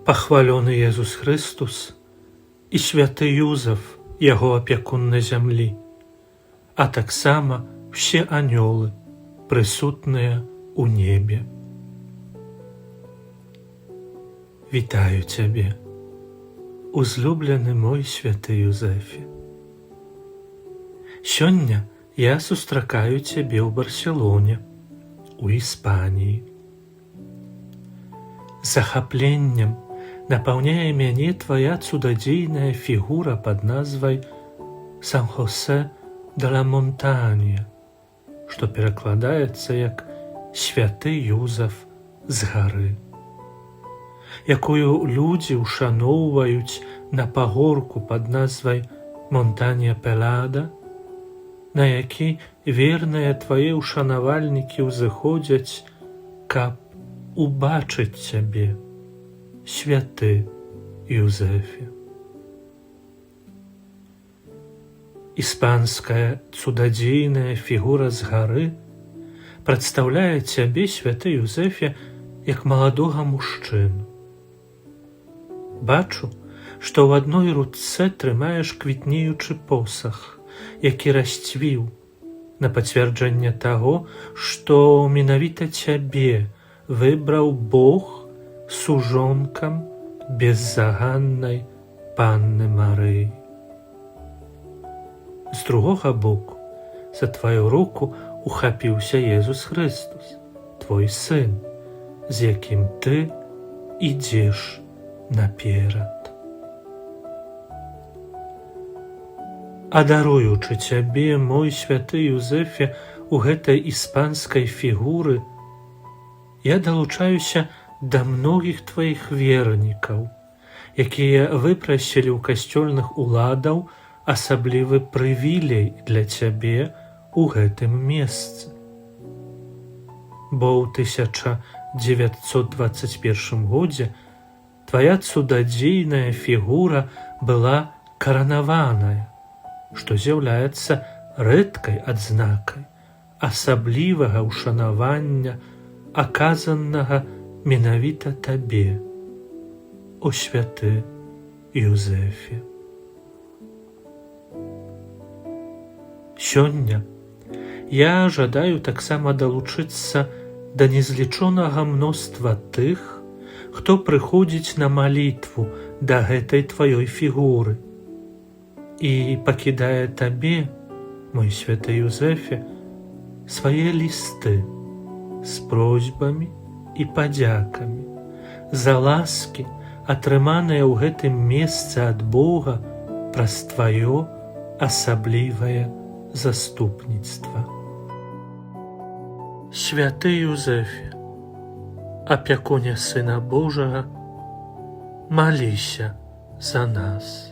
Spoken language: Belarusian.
Пахвалёны Езус Христус і святы Юзаф, яго апякун на зямлі, а таксама ўсе анёлы, прысутныя ў небе. Вітаю цябе, узлюблены мой святы Юзэфе. Сёння я сустракаю цябе ў Барселоне, у Іспаніі. Захапленнем напаўняе мяне твая цудадзейная фігура пад назвай Сан-Хосе де ла Монтанья, што перакладаецца як святы Юзаф з гары, якую людзі ушаноўваюць на пагорку пад назвай Монтанья Пелада, на які верныя твае ушанавальнікі ўзыходзяць, каб убачыць цябе, святы Юзэфе. Іспанская цудадзейная фігура з гары прадстаўляе цябе, святы Юзэфе, як маладога мужчыну. Бачу, што ў адной руцэ трымаеш квітнеючы посах, які расцвіў, на пацвярджэнне таго, што менавіта цябе выбраў Бог сужонкам беззаганнай Панны Марыі. З другога боку, за тваю руку ухапіўся Езус Христус, твой сын, з якім ты ідзеш наперад. Адаруючы цябе, мой святы Юзэфе, у гэтай іспанскай фігуры, я далучаюся да многіх тваіх вернікаў, якія выпрасілі ў касцёльных уладаў асаблівы прывілей для цябе ў гэтым месцы. Бо ў 1921 годзе твая цудадзейная фігура была каранаваная, што з'яўляецца рэдкай адзнакай асаблівага ўшанавання, аказанага менавіта табе, о святы Юзэфе. Сёння я жадаю таксама далучыцца да незлічонага мноства тых, хто прыходзіць на малітву да гэтай тваёй фігуры і пакідае табе, мой святы Юзэфе, свае лісты з просьбамі і падзякамі за ласкі, атрыманыя ў гэтым месцы ад Бога праз тваё асаблівае заступніцтва. Святы Юзэфе, апякуне Сына Божага, маліся за нас.